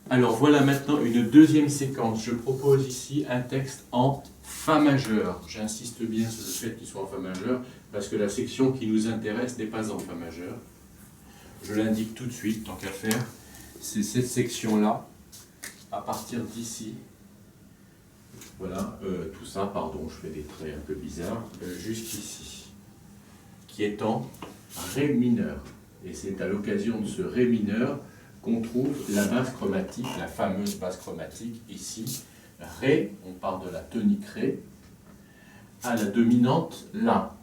Alors voilà maintenant une deuxième séquence. Je propose ici un texte en Fa majeur. J'insiste bien sur le fait qu'il soit en Fa majeur, parce que la section qui nous intéresse n'est pas en Fa majeur. Je l'indique tout de suite, tant qu'à faire. C'est cette section-là, à partir d'ici. Voilà, tout ça, pardon, je fais des traits un peu bizarres, jusqu'ici, qui est en Ré mineur. Et c'est à l'occasion de ce Ré mineur qu'on trouve la base chromatique, la fameuse base chromatique ici. Ré, on part de la tonique Ré, à la dominante La,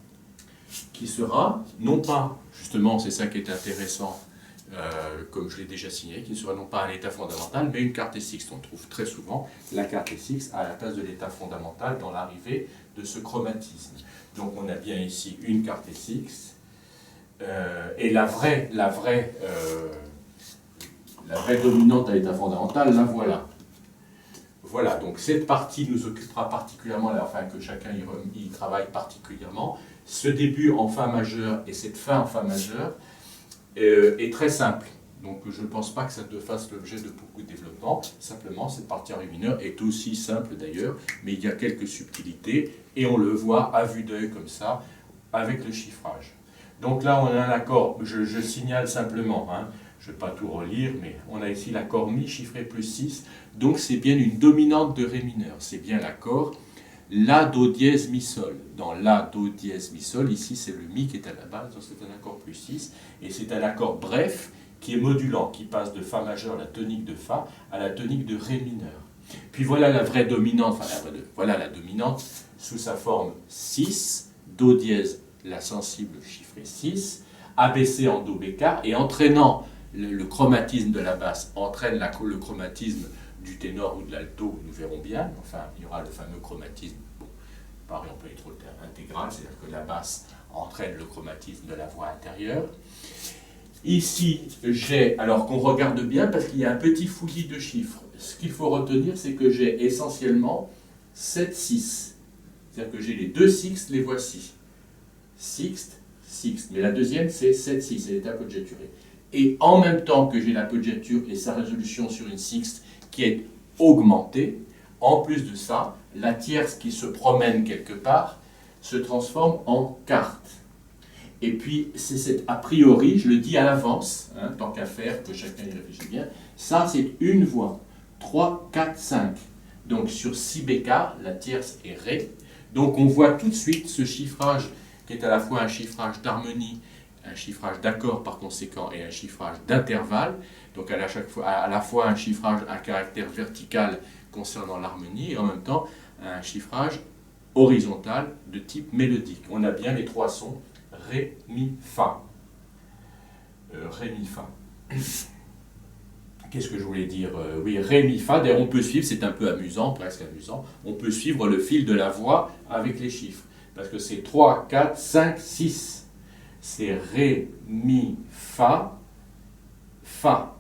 qui sera, non pas, justement, c'est ça qui est intéressant, comme je l'ai déjà signé, qui ne sera non pas un état fondamental, mais une carte sixte. On trouve très souvent la carte sixte à la place de l'état fondamental dans l'arrivée de ce chromatisme. Donc on a bien ici une carte sixte, et la vraie dominante à l'état fondamental, la voilà. Voilà, donc cette partie nous occupera particulièrement, afin que chacun y travaille particulièrement. Ce début en Fa majeur et cette fin en Fa majeur est très simple. Donc je ne pense pas que ça te fasse l'objet de beaucoup de développement. Simplement, cette partie en Ré mineur est aussi simple d'ailleurs, mais il y a quelques subtilités, et on le voit à vue d'œil comme ça, avec le chiffrage. Donc là, on a un accord, je signale simplement, hein, je ne vais pas tout relire, mais on a ici l'accord Mi chiffré plus 6, donc c'est bien une dominante de Ré mineur, c'est bien l'accord La, Do dièse, Mi, Sol. Dans La, Do dièse, Mi, Sol, ici c'est le Mi qui est à la base, donc c'est un accord plus 6, et c'est un accord bref qui est modulant, qui passe de Fa majeur, la tonique de Fa, à la tonique de Ré mineur. Puis voilà la vraie dominante, voilà la dominante sous sa forme 6, Do dièse, la sensible chiffrée 6, abaissée en Do bécard, et entraînant le chromatisme de la basse, entraîne le chromatisme du ténor ou de l'alto, nous verrons bien, enfin il y aura le fameux chromatisme, bon, pareil on peut être intégral, c'est-à-dire que la basse entraîne le chromatisme de la voix intérieure. Ici, j'ai, alors qu'on regarde bien, parce qu'il y a un petit fouillis de chiffres, ce qu'il faut retenir, c'est que j'ai essentiellement 7, 6. C'est-à-dire que j'ai les deux sixtes, les voici. Sixte, sixte. Mais la deuxième, c'est 7, 6, elle est appoggiaturée. Et en même temps que j'ai l'appoggiature et sa résolution sur une sixte qui est augmentée, en plus de ça, la tierce qui se promène quelque part se transforme en quarte. Et puis, c'est cet a priori, je le dis à l'avance, hein, tant qu'à faire, que chacun y réfléchit bien, ça c'est une voix, 3, 4, 5. Donc sur si bécard, la tierce est Ré. Donc on voit tout de suite ce chiffrage qui est à la fois un chiffrage d'harmonie, un chiffrage d'accord par conséquent et un chiffrage d'intervalle. Donc à la fois un chiffrage à caractère vertical concernant l'harmonie et en même temps un chiffrage horizontal de type mélodique. On a bien les trois sons. Ré, Mi, Fa. Ré, Mi, Fa. Qu'est-ce que je voulais dire? Oui, Ré, Mi, Fa. D'ailleurs, on peut suivre, c'est un peu amusant, presque amusant, on peut suivre le fil de la voix avec les chiffres. Parce que c'est 3, 4, 5, 6. C'est Ré, Mi, Fa, Fa.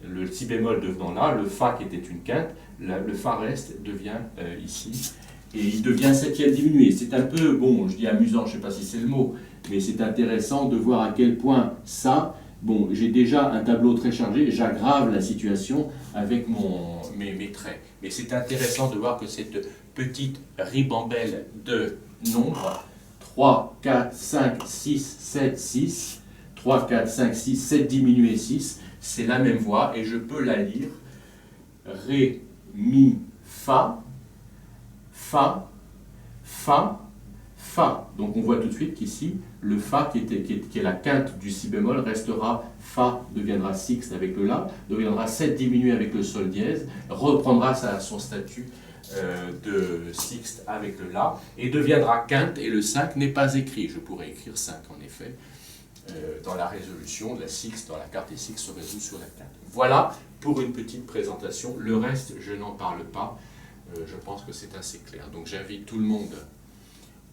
Le Si bémol devenant là, le Fa qui était une quinte, le Fa reste devient ici. Et il devient septième diminué. C'est un peu, bon, je dis amusant, je ne sais pas si c'est le mot, mais c'est intéressant de voir à quel point ça, bon, j'ai déjà un tableau très chargé, j'aggrave la situation avec mes traits. Mais c'est intéressant de voir que cette petite ribambelle de nombres, 3, 4, 5, 6, 7, 6, 3, 4, 5, 6, 7 diminué 6, c'est la même voix et je peux la lire. Ré, Mi, Fa, Fa, Fa, Fa. Donc on voit tout de suite qu'ici, le Fa qui est la quinte du Si bémol restera Fa, deviendra sixte avec le La, deviendra 7 diminué avec le Sol dièse, reprendra son statut de sixte avec le La, et deviendra quinte, et le 5 n'est pas écrit. Je pourrais écrire 5 en effet, dans la résolution de la sixte, dans la carte et sixte se résout sur la quinte. Voilà pour une petite présentation. Le reste, je n'en parle pas. Je pense que c'est assez clair. Donc j'invite tout le monde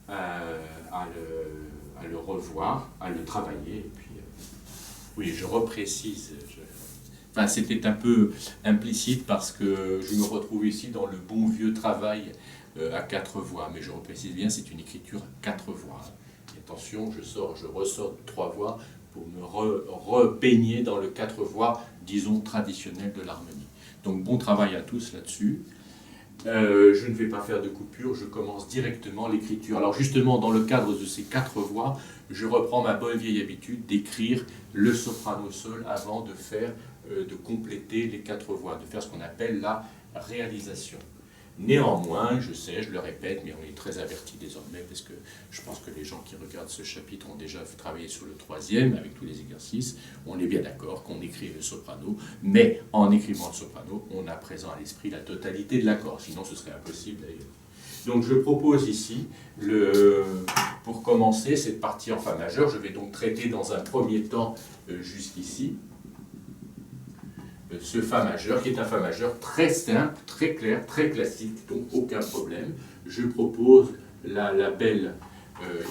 à le revoir, à le travailler. Et puis, oui, je reprécise. Enfin, c'était un peu implicite parce que je me retrouve ici dans le bon vieux travail à 4 voix. Mais je reprécise bien, c'est une écriture 4 voix. Et attention, je ressors de 3 voix pour me repeigner dans le 4 voix, disons, traditionnel de l'harmonie. Donc, Donc bon travail à tous là-dessus. Je ne vais pas faire de coupure, je commence directement l'écriture. Alors justement, dans le cadre de ces 4 voix, je reprends ma bonne vieille habitude d'écrire le soprano sol avant de compléter les 4 voix, de faire ce qu'on appelle la réalisation. Néanmoins, je sais, je le répète, mais on est très avertis désormais, parce que je pense que les gens qui regardent ce chapitre ont déjà travaillé sur le 3e, avec tous les exercices. On est bien d'accord qu'on écrit le soprano, mais en écrivant le soprano, on a présent à l'esprit la totalité de l'accord, sinon ce serait impossible d'ailleurs. Donc je propose ici, pour commencer cette partie en fa majeur, je vais donc traiter dans un premier temps jusqu'ici, ce fa majeur, qui est un fa majeur très simple, très clair, très classique, donc aucun problème. Je propose la belle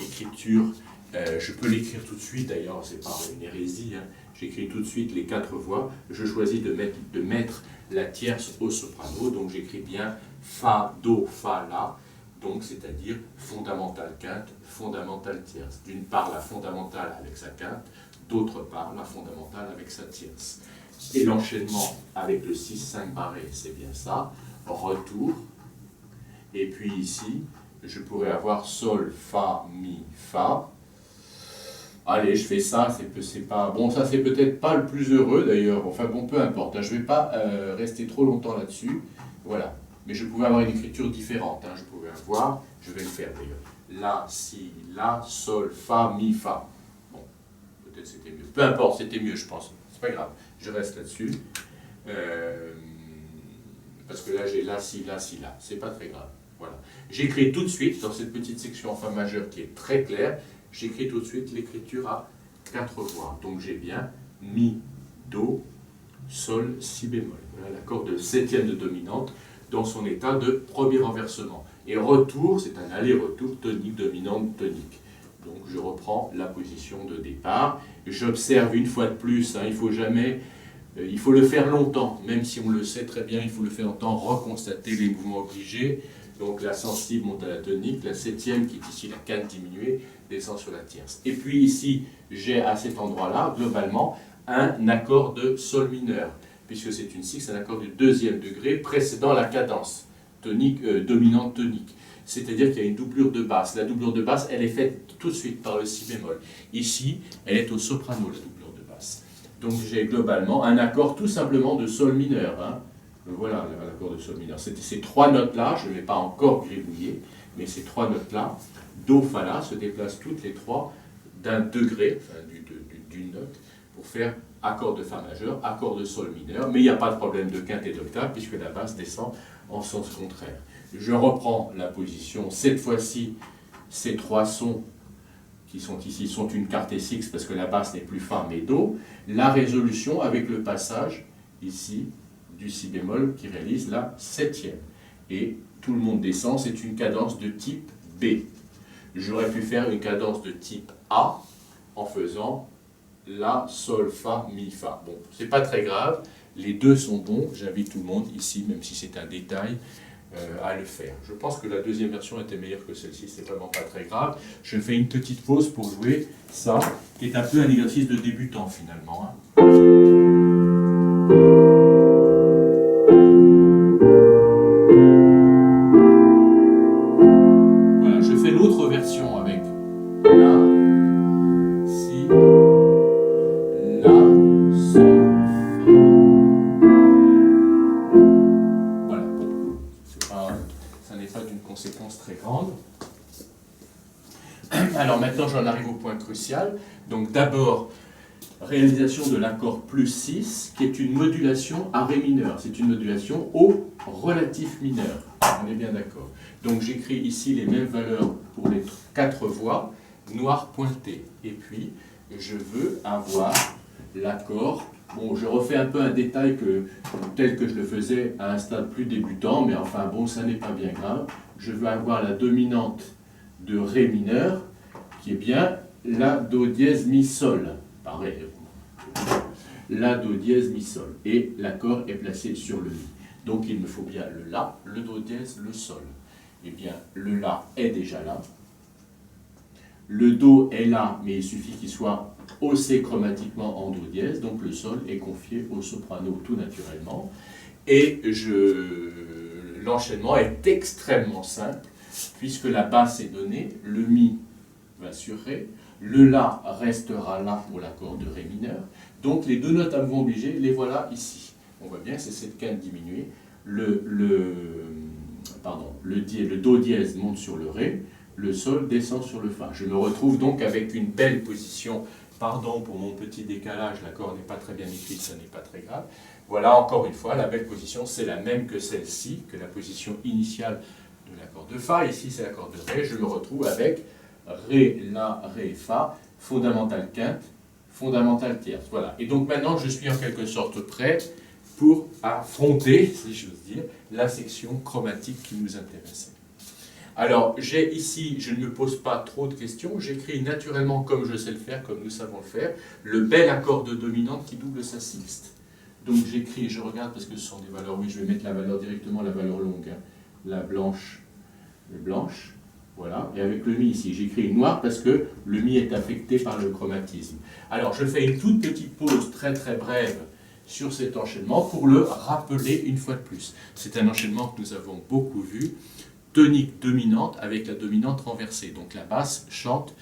écriture, je peux l'écrire tout de suite, d'ailleurs, c'est pas une hérésie, hein. J'écris tout de suite les 4 voix, je choisis de mettre la tierce au soprano, donc j'écris bien fa, do, fa, la, donc c'est-à-dire fondamentale quinte, fondamentale tierce. D'une part la fondamentale avec sa quinte, d'autre part la fondamentale avec sa tierce. Et l'enchaînement avec le 6-5 barré, c'est bien ça, retour, et puis ici, je pourrais avoir sol, fa, mi, fa. Allez, je fais ça, c'est pas... Bon, ça c'est peut-être pas le plus heureux d'ailleurs, enfin bon, peu importe, hein, je ne vais pas rester trop longtemps là-dessus, voilà. Mais je pouvais avoir une écriture différente, hein, je pouvais avoir, je vais le faire d'ailleurs, la, si, la, sol, fa, mi, fa. Bon, peut-être c'était mieux, peu importe, c'était mieux je pense, c'est pas grave. Je reste là-dessus, parce que là j'ai la, si, la, c'est pas très grave. Voilà. J'écris tout de suite, dans cette petite section en fa majeur qui est très claire, j'écris tout de suite l'écriture à 4 voix. Donc j'ai bien mi, do, sol, si bémol. Voilà l'accord de 7e de dominante dans son état de premier renversement. Et retour, c'est un aller-retour tonique, dominante, tonique. Donc je reprends la position de départ. J'observe une fois de plus, hein, il faut le faire longtemps, même si on le sait très bien, il faut le faire longtemps, reconstater les mouvements obligés. Donc la sensible monte à la tonique, la 7e qui est ici la quinte diminuée descend sur la tierce. Et puis ici, j'ai à cet endroit-là, globalement, un accord de sol mineur, puisque c'est une sixte, un accord du 2e degré précédant la cadence tonique, dominante tonique. C'est-à-dire qu'il y a une doublure de basse. La doublure de basse, elle est faite tout de suite par le si bémol. Ici, elle est au soprano, la doublure de basse. Donc j'ai globalement un accord tout simplement de sol mineur. Hein. Voilà l'accord de sol mineur. C'était ces 3 notes-là, je ne vais pas encore gribouiller, mais ces 3 notes-là, do, fa, la, se déplacent toutes les 3 d'un degré, enfin d'une note, pour faire accord de fa majeur, accord de sol mineur, mais il n'y a pas de problème de quinte et d'octave, puisque la basse descend en sens contraire. Je reprends la position, cette fois-ci, ces 3 sons qui sont ici sont une quarte sixte parce que la basse n'est plus fa mais do. La résolution avec le passage ici du si bémol qui réalise la 7e. Et tout le monde descend, c'est une cadence de type B. J'aurais pu faire une cadence de type A en faisant la, sol, fa, mi, fa. Bon, c'est pas très grave, les deux sont bons, j'invite tout le monde ici, même si c'est un détail, à le faire. Je pense que la deuxième version était meilleure que celle-ci, c'est vraiment pas très grave. Je fais une petite pause pour jouer ça, qui est un peu un exercice de débutant finalement. Hein. Voilà, je fais l'autre version avec la, si, la, sol, fa. Voilà, ça n'est pas d'une conséquence très grande. Alors maintenant j'en arrive au point crucial. Donc d'abord, réalisation de l'accord plus 6, qui est une modulation à Ré mineur. C'est une modulation au relatif mineur. On est bien d'accord. Donc j'écris ici les mêmes valeurs pour les 4 voix, noir pointé. Et puis je veux avoir l'accord. Bon, je refais un peu un détail tel que je le faisais à un stade plus débutant, mais enfin bon, ça n'est pas bien grave. Je veux avoir la dominante de Ré mineur, qui est bien la do dièse mi sol. Pareil, la do dièse mi sol. Et l'accord est placé sur le mi. Donc il me faut bien le la, le do dièse, le sol. Eh bien, le la est déjà là. Le do est là, mais il suffit qu'il soit haussé chromatiquement en do dièse. Donc le sol est confié au soprano tout naturellement. Et l'enchaînement est extrêmement simple, puisque la basse est donnée, le Mi va sur Ré, le La restera là pour l'accord de Ré mineur. Donc les deux notes à mouvement obligé, les voilà ici. On voit bien, c'est cette quinte diminuée. Le Do dièse monte sur le Ré, le Sol descend sur le Fa. Je me retrouve donc avec une belle position. Pardon pour mon petit décalage, l'accord n'est pas très bien écrit, ça n'est pas très grave. Voilà, encore une fois, la belle position, c'est la même que celle-ci, que la position initiale de l'accord de Fa. Ici, c'est l'accord de Ré. Je me retrouve avec Ré, La, Ré, Fa, fondamentale quinte, fondamentale tierce. Voilà. Et donc maintenant, je suis en quelque sorte prêt pour affronter, si j'ose dire, la section chromatique qui nous intéressait. Alors, j'ai ici, je ne me pose pas trop de questions, j'écris naturellement comme je sais le faire, comme nous savons le faire, le bel accord de dominante qui double sa sixte. Donc j'écris, je regarde parce que ce sont des valeurs, oui, je vais mettre la valeur directement, la valeur longue, hein. La blanche, voilà, et avec le Mi ici, j'écris noir parce que le Mi est affecté par le chromatisme. Alors, je fais une toute petite pause très très brève sur cet enchaînement pour le rappeler une fois de plus. C'est un enchaînement que nous avons beaucoup vu, tonique dominante avec la dominante renversée. Donc la basse chante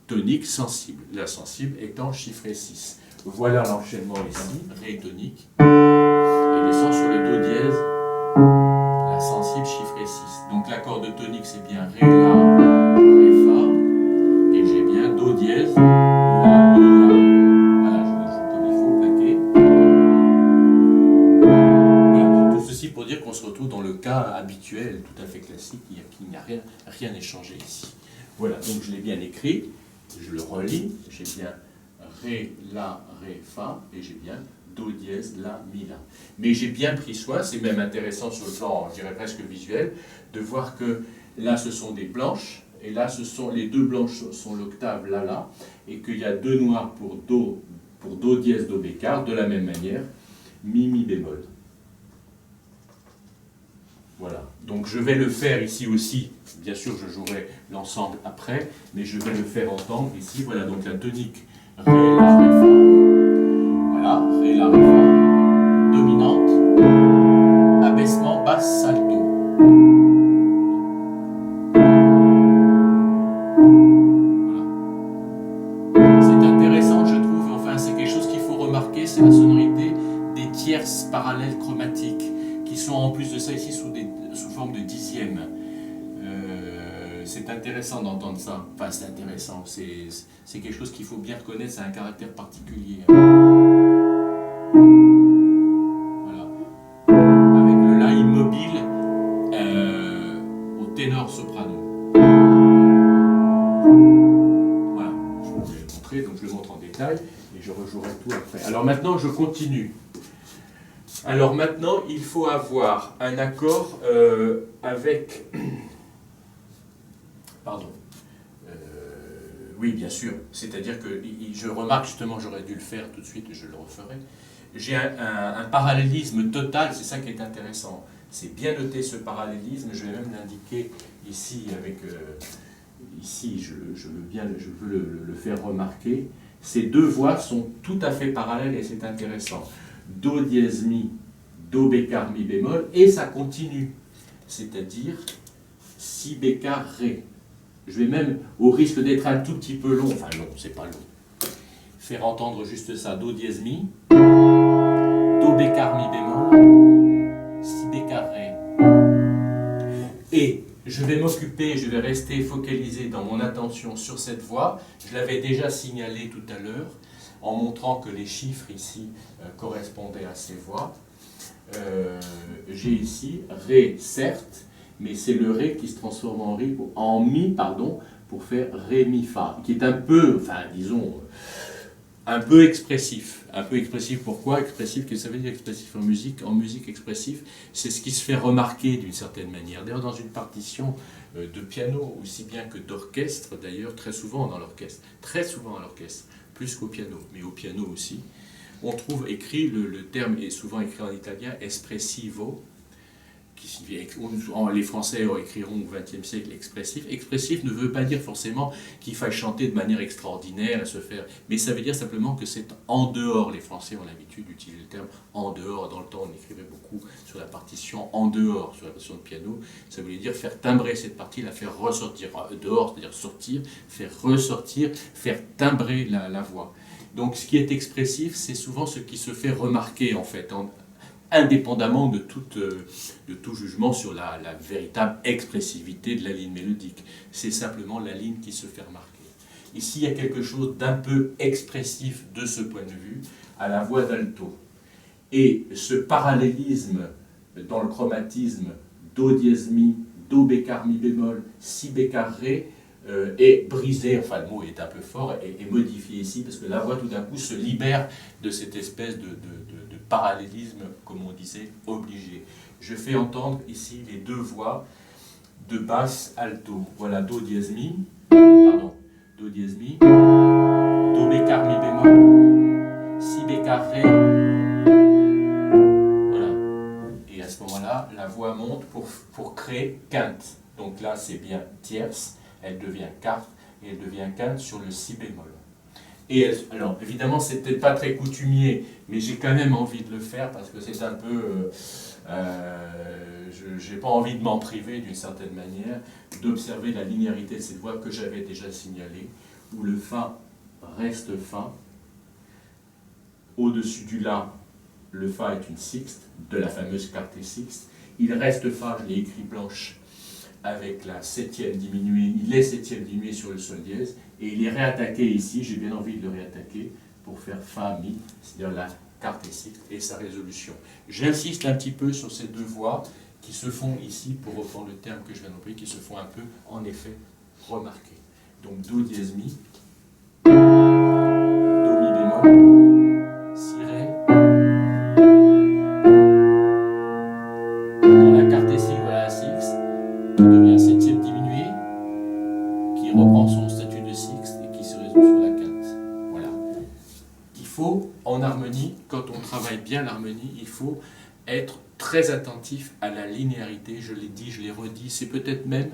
tonique sensible, la sensible étant chiffrée 6. Voilà l'enchaînement ici, Ré tonique, et descend sur le Do dièse, la sensible chiffrée 6. Donc l'accord de tonique c'est bien Ré, La, Ré, Fa, et j'ai bien Do dièse, La, Mi, La. Voilà, je le joue comme il faut, plaqué. Voilà, tout ceci pour dire qu'on se retrouve dans le cas habituel, tout à fait classique, il n'y a rien n'est changé ici. Voilà, donc je l'ai bien écrit, je le relis, j'ai bien Ré, La, Ré, Fa, et j'ai bien Do dièse, La, Mi, La. Mais j'ai bien pris soin, c'est même intéressant sur le plan, je dirais presque visuel, de voir que là ce sont des blanches, et là les deux blanches sont l'octave La, La, et qu'il y a deux noirs pour Do dièse, Do bécard, de la même manière, Mi, Mi bémol. Voilà, donc je vais le faire ici aussi, bien sûr je jouerai l'ensemble après, mais je vais le faire entendre ici, voilà, donc la tonique Ré, La, Ré, Fa, voilà, Ré, La, Ré, Fa, dominante, abaissement, basse, salto. Voilà. C'est intéressant, je trouve, enfin c'est quelque chose qu'il faut remarquer, c'est la sonorité des tierces parallèles chromatiques, qui sont en plus de ça ici sous forme de dixièmes. C'est intéressant d'entendre ça. Enfin, c'est intéressant. C'est quelque chose qu'il faut bien reconnaître. C'est un caractère particulier. Voilà. Avec le La immobile au ténor soprano. Voilà. Je vous l'ai montré, donc je le montre en détail et je rejouerai tout après. Alors maintenant, je continue. Alors maintenant, il faut avoir un accord avec... Pardon. Oui, bien sûr. C'est-à-dire que je remarque justement, j'aurais dû le faire tout de suite et je le referai. J'ai un parallélisme total, c'est ça qui est intéressant. C'est bien noté ce parallélisme, je vais même l'indiquer ici avec... ici, je veux le faire remarquer. Ces deux voix sont tout à fait parallèles et c'est intéressant. Do dièse Mi, Do bécard Mi bémol, et ça continue. C'est-à-dire Si bécard Ré. Je vais même, au risque d'être un tout petit peu long, enfin long, c'est pas long, faire entendre juste ça. Do dièse Mi, Do bécard Mi bémol, Si bécard Ré. Et je vais m'occuper, je vais rester focalisé dans mon attention sur cette voix. Je l'avais déjà signalé tout à l'heure, en montrant que les chiffres ici correspondaient à ces voix. J'ai ici Ré, certes, mais c'est le Ré qui se transforme en Mi, pour faire Ré, Mi, Fa, qui est un peu, enfin disons, un peu expressif. Un peu expressif, pourquoi expressif? Qu'est-ce que ça veut dire expressif en musique? En musique, expressif, c'est ce qui se fait remarquer d'une certaine manière. D'ailleurs, dans une partition de piano, aussi bien que d'orchestre, d'ailleurs, très souvent à l'orchestre, plus qu'au piano, mais au piano aussi, on trouve écrit, le terme est souvent écrit en italien, espressivo, qui signifie, les Français écriront au XXe siècle expressif. Expressif ne veut pas dire forcément qu'il faille chanter de manière extraordinaire et se faire, mais ça veut dire simplement que c'est en dehors. Les Français ont l'habitude d'utiliser le terme en dehors. Dans le temps, on écrivait beaucoup sur la partition en dehors, sur la partition de piano. Ça voulait dire faire timbrer cette partie, la faire ressortir dehors, c'est-à-dire sortir, faire ressortir, faire timbrer la voix. Donc ce qui est expressif, c'est souvent ce qui se fait remarquer en fait, indépendamment de tout jugement sur la véritable expressivité de la ligne mélodique. C'est simplement la ligne qui se fait remarquer. Ici, il y a quelque chose d'un peu expressif de ce point de vue à la voix d'alto. Et ce parallélisme dans le chromatisme do dièse mi, do bécard mi bémol, si bécard ré, est brisé, enfin le mot est un peu fort, est modifié ici, parce que la voix tout d'un coup se libère de cette espèce de parallélisme, comme on disait, obligé. Je fais entendre ici les deux voix de basse alto. Voilà, do dièse mi, pardon, do dièse mi, do bécard mi bémol, si bécard ré, voilà. Et à ce moment-là, la voix monte pour créer quinte. Donc là, c'est bien tierce, elle devient quarte, et elle devient quinte sur le si bémol. Et alors, évidemment, c'est peut-être pas très coutumier, mais j'ai quand même envie de le faire parce que c'est un peu... je n'ai pas envie de m'en priver d'une certaine manière, d'observer la linéarité de cette voix que j'avais déjà signalée, où le Fa reste Fa. Au-dessus du La, le Fa est une sixte, de la fameuse quarte sixte. Il reste Fa, je l'ai écrit blanche, avec la septième diminuée, il est septième diminué sur le sol dièse, et il est réattaqué ici, j'ai bien envie de le réattaquer, pour faire Fa, Mi, c'est-à-dire la quarte sixte et sa résolution. J'insiste un petit peu sur ces deux voix qui se font ici, pour reprendre le terme que je viens d'employer, qui se font un peu, en effet, remarquer. Donc Do dièse Mi, Do Mi bémol, Si Ré, dans la quarte sixte, voilà la sixte, qui devient septième diminué, qui reprend son statut de sixte et qui se résout sur la quinte. Voilà. Il faut, en harmonie, quand on travaille bien l'harmonie, il faut être très attentif à la linéarité. Je l'ai dit, je l'ai redit, c'est peut-être même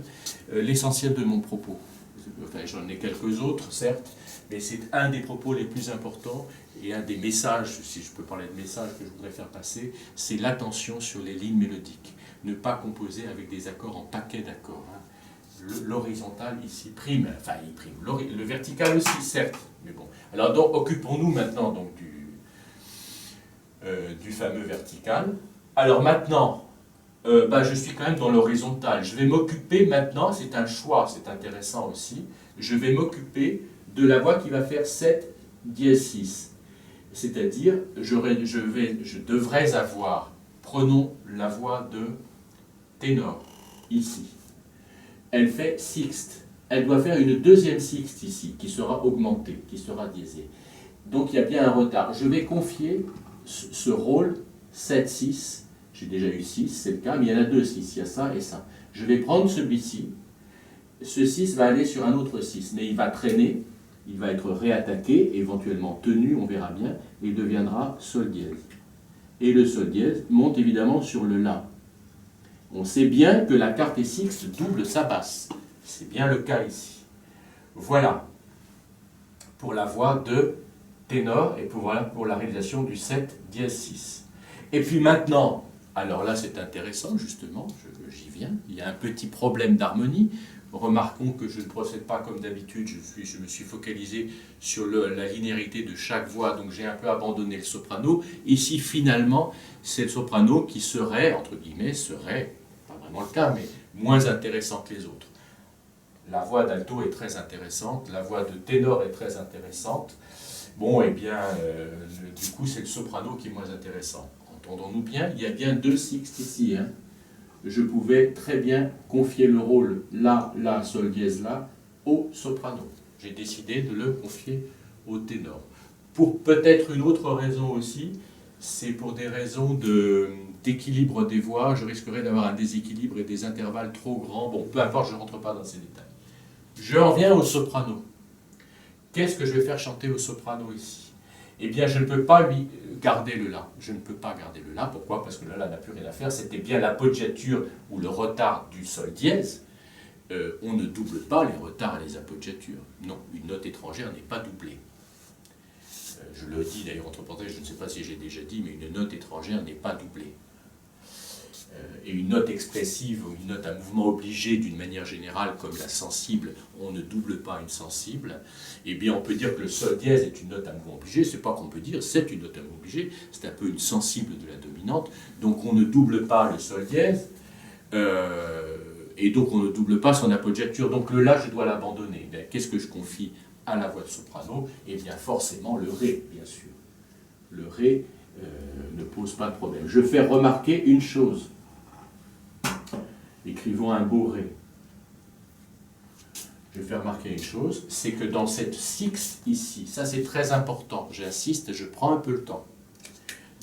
l'essentiel de mon propos. Enfin, j'en ai quelques autres, certes, mais c'est un des propos les plus importants et un des messages, si je peux parler de message que je voudrais faire passer, c'est l'attention sur les lignes mélodiques. Ne pas composer avec des accords en paquets d'accords. L'horizontal ici prime, enfin il prime, le vertical aussi certes, mais bon. Alors donc occupons-nous maintenant donc du fameux vertical. Alors maintenant, je suis quand même dans l'horizontal. Je vais m'occuper maintenant, c'est un choix, c'est intéressant aussi, je vais m'occuper de la voix qui va faire 7 dièse 6. C'est-à-dire, je devrais avoir, prenons la voix de ténor, ici. Elle fait sixte. Elle doit faire une deuxième sixte ici, qui sera augmentée, qui sera diésée. Donc il y a bien un retard. Je vais confier ce rôle 7-6. J'ai déjà eu 6, c'est le cas, mais il y en a 2 6, il y a ça et ça. Je vais prendre celui-ci. Ce 6 va aller sur un autre 6, mais il va traîner, il va être réattaqué, éventuellement tenu, on verra bien, et il deviendra sol dièse. Et le sol dièse monte évidemment sur le La. On sait bien que la quarte sixte double sa basse. C'est bien le cas ici. Voilà pour la voix de ténor et voilà pour la réalisation du 7 dièse 6. Et puis maintenant, alors là c'est intéressant justement, j'y viens, il y a un petit problème d'harmonie. Remarquons que je ne procède pas comme d'habitude, je me suis focalisé sur la linéarité de chaque voix, donc j'ai un peu abandonné le soprano. Ici finalement, c'est le soprano qui serait, entre guillemets, serait, pas vraiment le cas, mais moins intéressant que les autres. La voix d'alto est très intéressante, la voix de ténor est très intéressante. Bon, eh bien, du coup, c'est le soprano qui est moins intéressant. Entendons-nous bien, il y a bien 2 sixtes ici. Hein. Je pouvais très bien confier le rôle La, La, Sol dièse La au soprano. J'ai décidé de le confier au ténor. Pour peut-être une autre raison aussi, c'est pour des raisons d'équilibre des voix. Je risquerais d'avoir un déséquilibre et des intervalles trop grands. Bon, peu importe, je ne rentre pas dans ces détails. Je reviens au soprano. Qu'est-ce que je vais faire chanter au soprano ici? eh bien je ne peux pas lui garder le La. Je ne peux pas garder le La. Pourquoi? Parce que le La n'a plus rien à faire. C'était bien l'appoggiature ou le retard du sol dièse. On ne double pas les retards et les appoggiatures. Non, une note étrangère n'est pas doublée. Je le dis d'ailleurs entre parenthèses, je ne sais pas si j'ai déjà dit, mais une note étrangère n'est pas doublée. Et une note expressive ou une note à mouvement obligé d'une manière générale, comme la sensible, on ne double pas une sensible, eh bien on peut dire que le sol dièse est une note à mouvement obligé, c'est pas qu'on peut dire, c'est une note à mouvement obligé, c'est un peu une sensible de la dominante, donc on ne double pas le sol dièse, et donc on ne double pas son appoggiature, donc le La je dois l'abandonner. Qu'est-ce que je confie à la voix de soprano? Eh bien forcément le Ré, bien sûr. Le Ré ne pose pas de problème. Je fais remarquer une chose. Écrivons un beau Ré. Je vais faire remarquer une chose, c'est que dans cette sixte ici, ça c'est très important, j'insiste, je prends un peu le temps.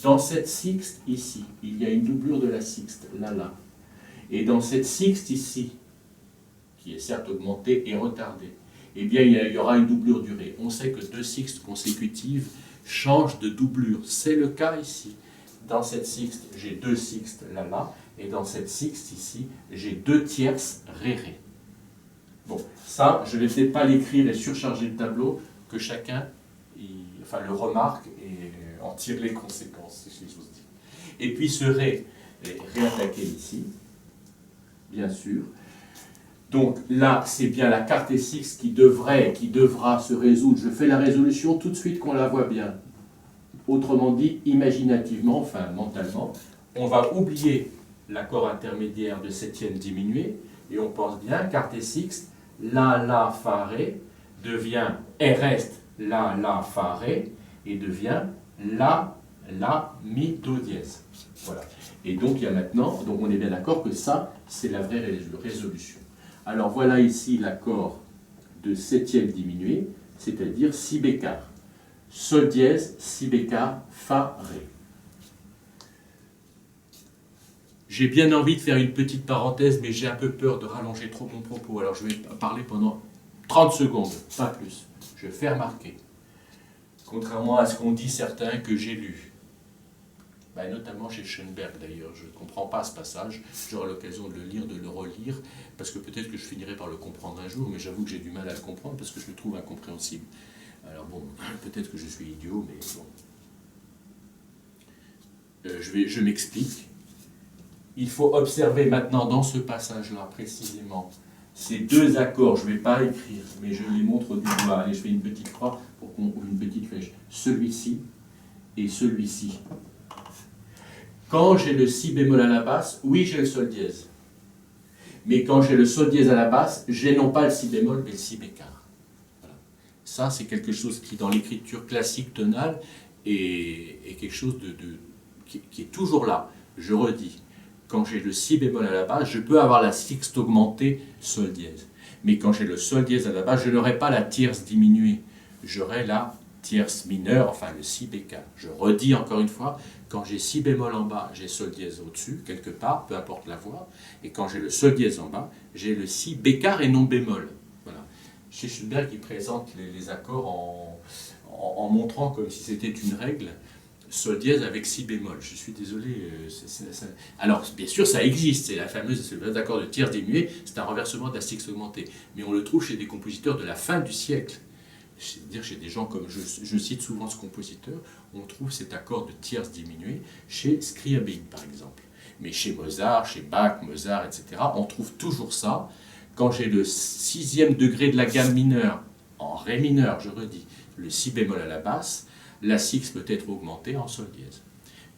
Dans cette sixte ici, il y a une doublure de la sixte, là. Et dans cette sixte ici, qui est certes augmentée et retardée, eh bien il y aura une doublure du Ré. On sait que deux sixtes consécutives changent de doublure. C'est le cas ici. Dans cette sixte, j'ai deux sixtes là, et dans cette sixte ici, j'ai deux tierces Ré. Bon, ça, je ne vais peut-être pas l'écrire et surcharger le tableau, que chacun le remarque et en tire les conséquences, si j'ose dire. Et puis ce Ré est réattaqué ici, bien sûr. Donc là, c'est bien la carte S6 qui devra se résoudre. Je fais la résolution tout de suite qu'on la voit bien. Autrement dit, imaginativement, enfin mentalement, on va oublier l'accord intermédiaire de septième diminué et on pense bien, carte S6, La, Fa, Ré devient, et reste La, Fa, Ré et devient La, Mi, Do dièse. Voilà. Et donc il y a maintenant, donc on est bien d'accord que ça, c'est la vraie résolution. Alors voilà ici l'accord de septième diminué, c'est-à-dire si bécard. Sol dièse, si bécard, Fa, Ré. J'ai bien envie de faire une petite parenthèse, mais j'ai un peu peur de rallonger trop mon propos. Alors je vais parler pendant 30 secondes, pas plus. Je fais remarquer, contrairement à ce qu'ont dit certains que j'ai lus, notamment chez Schoenberg d'ailleurs, je ne comprends pas ce passage, j'aurai l'occasion de le lire, de le relire, parce que peut-être que je finirai par le comprendre un jour, mais j'avoue que j'ai du mal à le comprendre parce que je le trouve incompréhensible. Alors bon, peut-être que je suis idiot, mais bon. Je m'explique. Il faut observer maintenant dans ce passage-là, précisément, ces deux accords, je ne vais pas écrire, mais je les montre du doigt. Allez, je fais une petite croix, ou une petite flèche. Celui-ci et celui-ci. Quand j'ai le si bémol à la basse, oui, j'ai le sol dièse. Mais quand j'ai le sol dièse à la basse, j'ai non pas le si bémol, mais le si bécard. Voilà. Ça, c'est quelque chose qui, dans l'écriture classique tonale, est quelque chose qui est toujours là. Je redis, quand j'ai le si bémol à la basse, je peux avoir la sixte augmentée sol dièse. Mais quand j'ai le sol dièse à la basse, je n'aurai pas la tierce diminuée. J'aurai la tierce mineure, enfin le si bécard. Je redis encore une fois, quand j'ai si bémol en bas, j'ai sol dièse au-dessus, quelque part, peu importe la voix, et quand j'ai le sol dièse en bas, j'ai le si bécard et non bémol. Voilà. Chez Schoenberg, il présente les accords en montrant comme si c'était une règle, sol dièse avec si bémol. Je suis désolé. Alors, bien sûr, ça existe, c'est le fameux accord de tierce diminuée, c'est un renversement de la sixte augmentée, mais on le trouve chez des compositeurs de la fin du siècle. C'est-à-dire chez des gens comme, je cite souvent ce compositeur, on trouve cet accord de tierce diminuée chez Scriabin par exemple. Mais chez Mozart, chez Bach, Mozart, etc., on trouve toujours ça quand j'ai le sixième degré de la gamme mineure, en Ré mineur, je redis, le si bémol à la basse, la sixte peut être augmentée en sol dièse.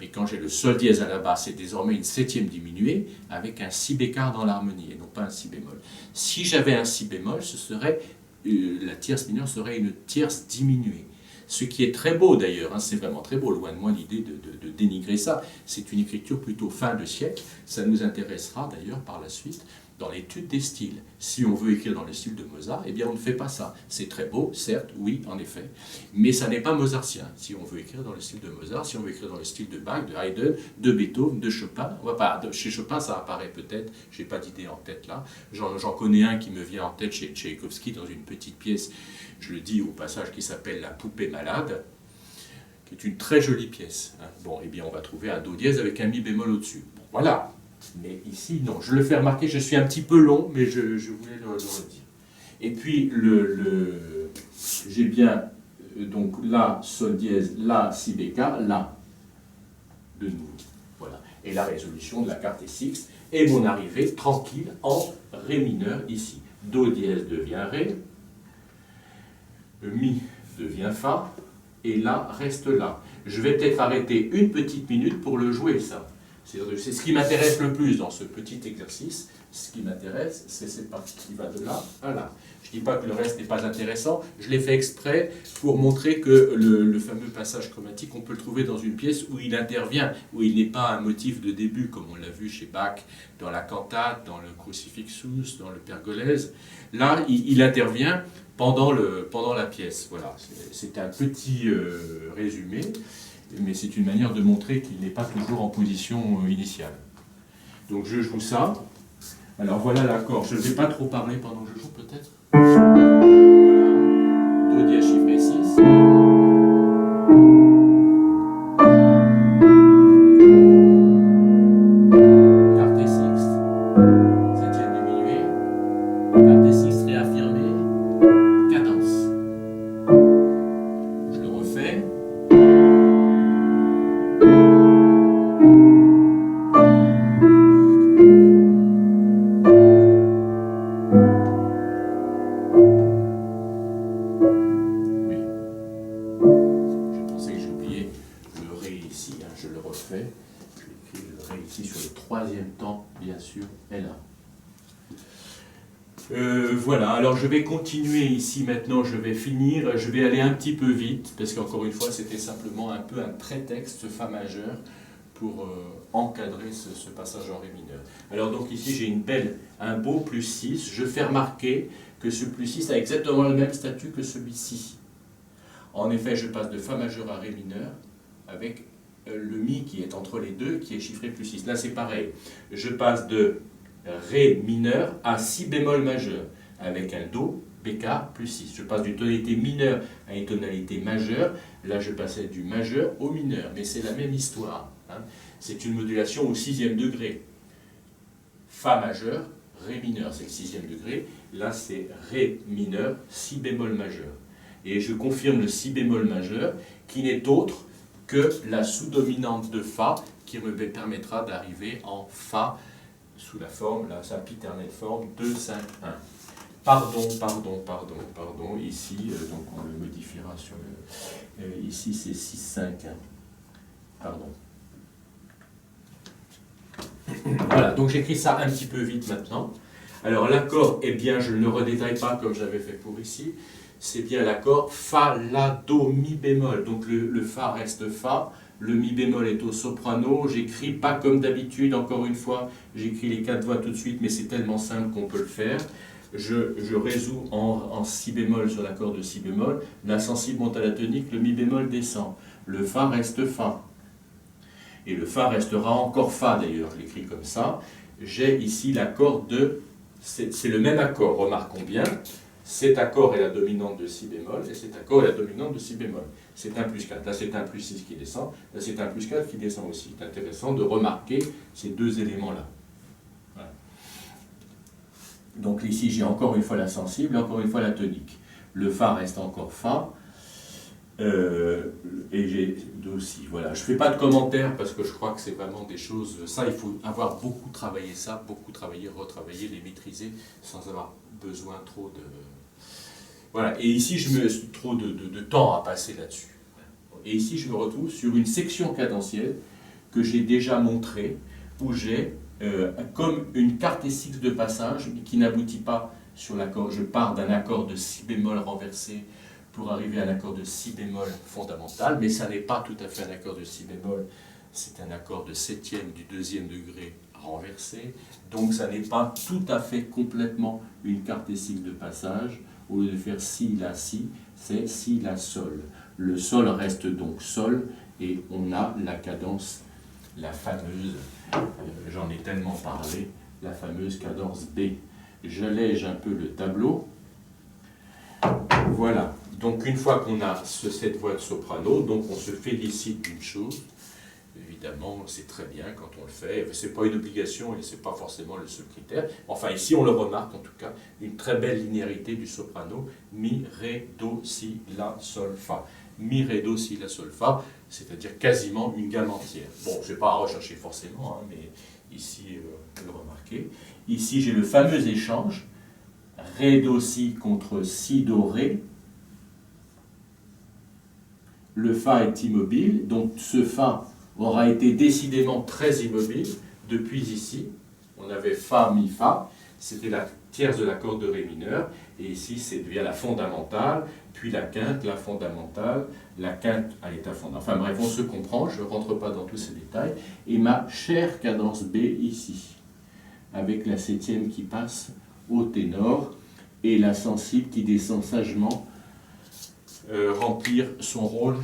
Mais quand j'ai le sol dièse à la basse, c'est désormais une septième diminuée avec un si bécard dans l'harmonie et non pas un si bémol. Si j'avais un si bémol, ce serait la tierce mineure serait une tierce diminuée. Ce qui est très beau d'ailleurs, c'est vraiment très beau, loin de moi l'idée de dénigrer ça. C'est une écriture plutôt fin de siècle, ça nous intéressera d'ailleurs par la suite dans l'étude des styles. Si on veut écrire dans le style de Mozart, eh bien on ne fait pas ça. C'est très beau, certes, oui, en effet, mais ça n'est pas mozartien. Si on veut écrire dans le style de Mozart, si on veut écrire dans le style de Bach, de Haydn, de Beethoven, de Chopin, on va pas, chez Chopin ça apparaît peut-être, je n'ai pas d'idée en tête là, j'en connais un qui me vient en tête chez Tchaïkovski dans une petite pièce, je le dis au passage, qui s'appelle La poupée malade. qui est une très jolie pièce. Hein. Bon, eh bien, on va trouver un Do dièse avec un Mi bémol au-dessus. Bon, voilà. Mais ici, non. Je le fais remarquer, je suis un petit peu long, mais je voulais le redire. Et puis, j'ai bien, donc, La, Sol dièse, La, Si béca, La, de nouveau. Voilà. Et la résolution de la carte est sixte. Et mon arrivée, tranquille, en Ré mineur, ici. Do dièse devient Ré. Mi devient Fa. Et La reste là. Je vais peut-être arrêter une petite minute pour le jouer, ça. C'est ce qui m'intéresse le plus dans ce petit exercice. Ce qui m'intéresse, c'est cette partie qui va de là à là. Je ne dis pas que le reste n'est pas intéressant, je l'ai fait exprès pour montrer que le fameux passage chromatique, on peut le trouver dans une pièce où il intervient, où il n'est pas un motif de début, comme on l'a vu chez Bach, dans la cantate, dans le Crucifixus, dans le Pergolèse. Là, il intervient pendant la pièce. Voilà, c'est un petit résumé, mais c'est une manière de montrer qu'il n'est pas toujours en position initiale. Donc je joue ça. Alors voilà l'accord. Je ne vais pas trop parler pendant que je joue peut-être. Voilà. Do dièse chiffré 6. Quartet sixte. Septième diminué. Quartet sixte réaffirmé. Cadence. Je le refais. Je le refais, j'écris le Ré ici sur le troisième temps, bien sûr, et là. Voilà, alors je vais continuer ici maintenant, je vais finir, je vais aller un petit peu vite, parce qu'encore une fois, c'était simplement un peu un prétexte, ce Fa majeur, pour encadrer ce passage en Ré mineur. Alors donc ici, j'ai un beau plus 6, je fais remarquer que ce plus 6 a exactement le même statut que celui-ci. En effet, je passe de Fa majeur à Ré mineur, avec le Mi qui est entre les deux, qui est chiffré plus 6. Là, c'est pareil. Je passe de Ré mineur à Si bémol majeur, avec un Do, béca, plus 6. Je passe d'une tonalité mineure à une tonalité majeure. Là, je passais du majeur au mineur. Mais c'est la même histoire. Hein. C'est une modulation au 6e degré. Fa majeur, Ré mineur, c'est le 6e degré. Là, c'est Ré mineur, Si bémol majeur. Et je confirme le Si bémol majeur, qui n'est autre que la sous-dominante de Fa qui me permettra d'arriver en Fa sous la forme, la sempiternelle forme 2, 5, 1. Pardon, ici, donc on le modifiera sur le... ici c'est 6, 5, 1. Pardon. Voilà, donc j'écris ça un petit peu vite maintenant. Alors l'accord, eh bien je ne le redétaille pas comme j'avais fait pour ici. C'est bien l'accord Fa, La, Do, Mi bémol. Donc le Fa reste Fa, le Mi bémol est au soprano. J'écris pas comme d'habitude, encore une fois, j'écris les 4 voix tout de suite, mais c'est tellement simple qu'on peut le faire. Je résous en Si bémol sur l'accord de Si bémol. La sensible monte à la tonique, le Mi bémol descend. Le Fa reste Fa. Et le Fa restera encore Fa d'ailleurs, je l'écris comme ça. J'ai ici l'accord de... C'est le même accord, remarquons bien. Cet accord est la dominante de Si bémol, et cet accord est la dominante de Si bémol. C'est un plus 4. Là, c'est un plus 6 qui descend. Là, c'est un plus 4 qui descend aussi. C'est intéressant de remarquer ces deux éléments-là. Voilà. Donc ici, j'ai encore une fois la sensible, encore une fois la tonique. Le Fa reste encore Fa. Et j'ai Do Si. Voilà. Je ne fais pas de commentaires parce que je crois que c'est vraiment des choses... Ça, il faut avoir beaucoup travaillé ça, beaucoup travaillé, retravailler, les maîtriser sans avoir besoin trop de... Voilà, et ici je me trop de temps à passer là-dessus. Et ici je me retrouve sur une section cadentielle que j'ai déjà montrée, où j'ai comme une carte sixte de passage qui n'aboutit pas sur l'accord. Je pars d'un accord de Si bémol renversé pour arriver à un accord de Si bémol fondamental, mais ça n'est pas tout à fait un accord de Si bémol, c'est un accord de septième du deuxième degré renversé, donc ça n'est pas tout à fait complètement une carte sixte de passage. Au lieu de faire Si, La, Si, c'est Si, La, Sol. Le Sol reste donc Sol, et on a la cadence, la fameuse, j'en ai tellement parlé, la fameuse cadence B. J'allège un peu le tableau. Voilà, Donc une fois qu'on a cette voix de soprano, donc on se félicite d'une chose. Évidemment, c'est très bien quand on le fait. Ce n'est pas une obligation et ce n'est pas forcément le seul critère. Enfin, ici, on le remarque en tout cas, une très belle linéarité du soprano. Mi, ré, do, si, la, sol, fa. Mi, ré, do, si, la, sol, fa, c'est-à-dire quasiment une gamme entière. Bon, je ne vais pas rechercher forcément, hein, mais ici, vous le remarquez. Ici, j'ai le fameux échange. Ré, do, si contre si, do, ré. Le fa est immobile, donc ce fa aura été décidément très immobile depuis ici. On avait fa, mi, fa, c'était la tierce de l'accord de ré mineur, et ici c'est devient la fondamentale, puis la quinte, la fondamentale, la quinte à l'état fondamental. Enfin bref, on se comprend, je ne rentre pas dans tous ces détails, et ma chère cadence B ici, avec la septième qui passe au ténor, et la sensible qui descend sagement remplir son rôle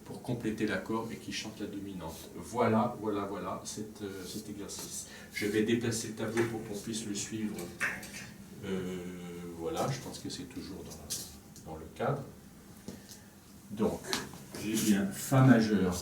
pour compléter l'accord et qui chante la dominante. Voilà cet exercice. Je vais déplacer le tableau pour qu'on puisse le suivre. Voilà, je pense que c'est toujours dans le cadre. Donc, j'ai bien Fa majeur.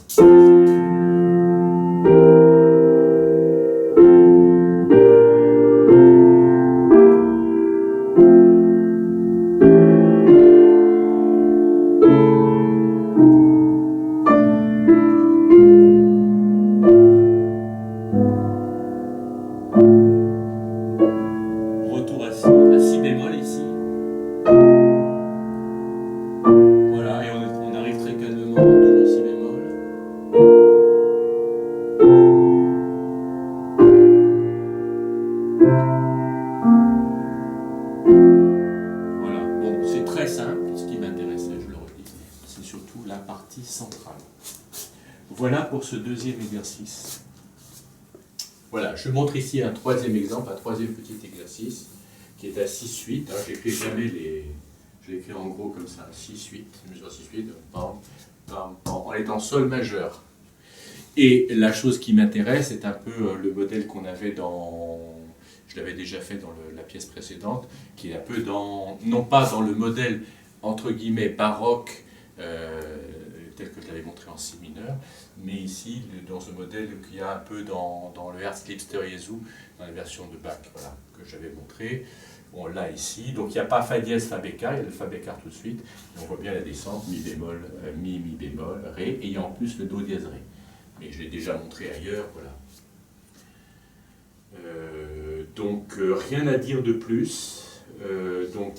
Voilà pour ce deuxième exercice. Voilà, je montre ici un troisième exemple, un troisième petit exercice, qui est à 6-8. Hein, j'écris jamais les... Je l'écris en gros comme ça, 6-8, mesure 6-8, on est en sol majeur. Et la chose qui m'intéresse, c'est un peu le modèle qu'on avait dans... Je l'avais déjà fait dans la pièce précédente, qui est un peu dans... Non pas dans le modèle, entre guillemets, baroque, tel que je l'avais montré en si mineur, mais ici, dans ce modèle qu'il y a un peu dans le Herzliebster Jesu, dans la version de Bach, voilà, que j'avais montré. On l'a ici, donc il n'y a pas Fa dièse, Fa bécard, il y a le Fa bécard tout de suite, et on voit bien la descente, Mi bémol, Mi, Mi bémol, Ré, et il y a en plus le Do dièse Ré. Mais je l'ai déjà montré ailleurs, voilà. Donc rien à dire de plus, donc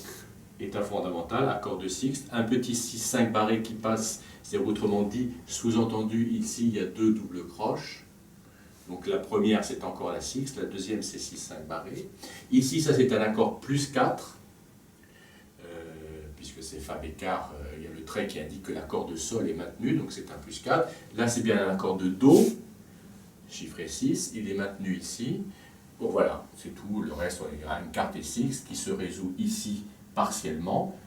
état fondamental, accord de sixte, un petit 6-5 barré qui passe, c'est autrement dit, sous-entendu, ici il y a deux doubles croches. Donc la première c'est encore la sixte, la deuxième c'est 6-5 barré. Ici ça c'est un accord plus 4, puisque c'est Fa bécard, il y a le trait qui indique que l'accord de Sol est maintenu, donc c'est un plus 4. Là c'est bien un accord de Do, chiffré 6, il est maintenu ici. Bon voilà, c'est tout, le reste on a une quarte et sixte qui se résout ici partiellement.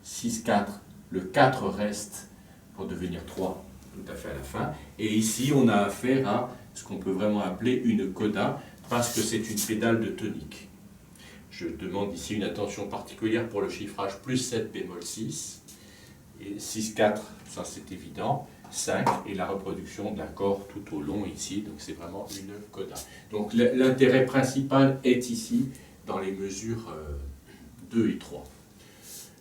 6-4, le 4 reste pour devenir 3 tout à fait à la fin. Et ici on a affaire à ce qu'on peut vraiment appeler une coda, parce que c'est une pédale de tonique. Je demande ici une attention particulière pour le chiffrage plus 7 bémol 6, et 6-4, ça c'est évident, 5, et la reproduction de l'accord tout au long ici, donc c'est vraiment une coda. Donc l'intérêt principal est ici, dans les mesures 2 et 3.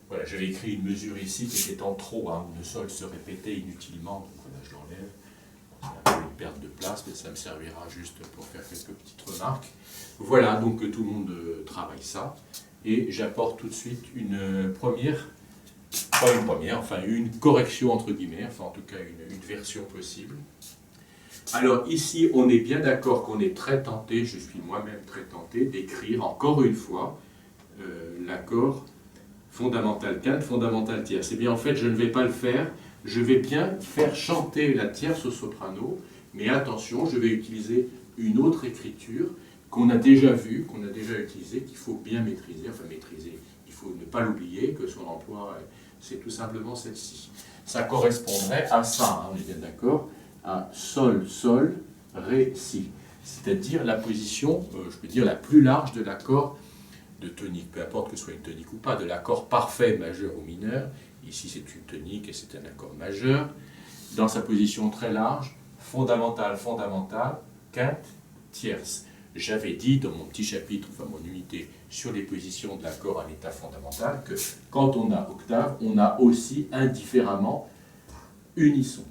Voilà, j'avais écrit une mesure ici qui était en trop, hein, où le sol se répétait inutilement, donc voilà, je l'enlève. C'est un peu une perte de place, mais ça me servira juste pour faire quelques petites remarques. Voilà, donc tout le monde travaille ça. Et j'apporte tout de suite une première, pas une première, enfin une correction entre guillemets, enfin en tout cas une version possible. Alors ici, on est bien d'accord qu'on est très tenté, je suis moi-même très tenté, d'écrire encore une fois l'accord fondamental quinte, fondamental tierce. Eh bien en fait, je ne vais pas le faire. Je vais bien faire chanter la tierce au soprano, mais attention, je vais utiliser une autre écriture qu'on a déjà vue, qu'on a déjà utilisée, qu'il faut bien maîtriser, enfin maîtriser, il faut ne pas l'oublier, que son emploi, c'est tout simplement celle-ci. Ça correspondrait à ça, hein, on est bien d'accord, à Sol, Sol, Ré, Si, c'est-à-dire la position, je peux dire, la plus large de l'accord de tonique, peu importe que ce soit une tonique ou pas, de l'accord parfait majeur ou mineur. Ici, c'est une tonique et c'est un accord majeur. Dans sa position très large, fondamentale, fondamentale, quinte, tierce. J'avais dit dans mon petit chapitre, enfin mon unité, sur les positions de l'accord à l'état fondamental, que quand on a octave, on a aussi indifféremment unisson.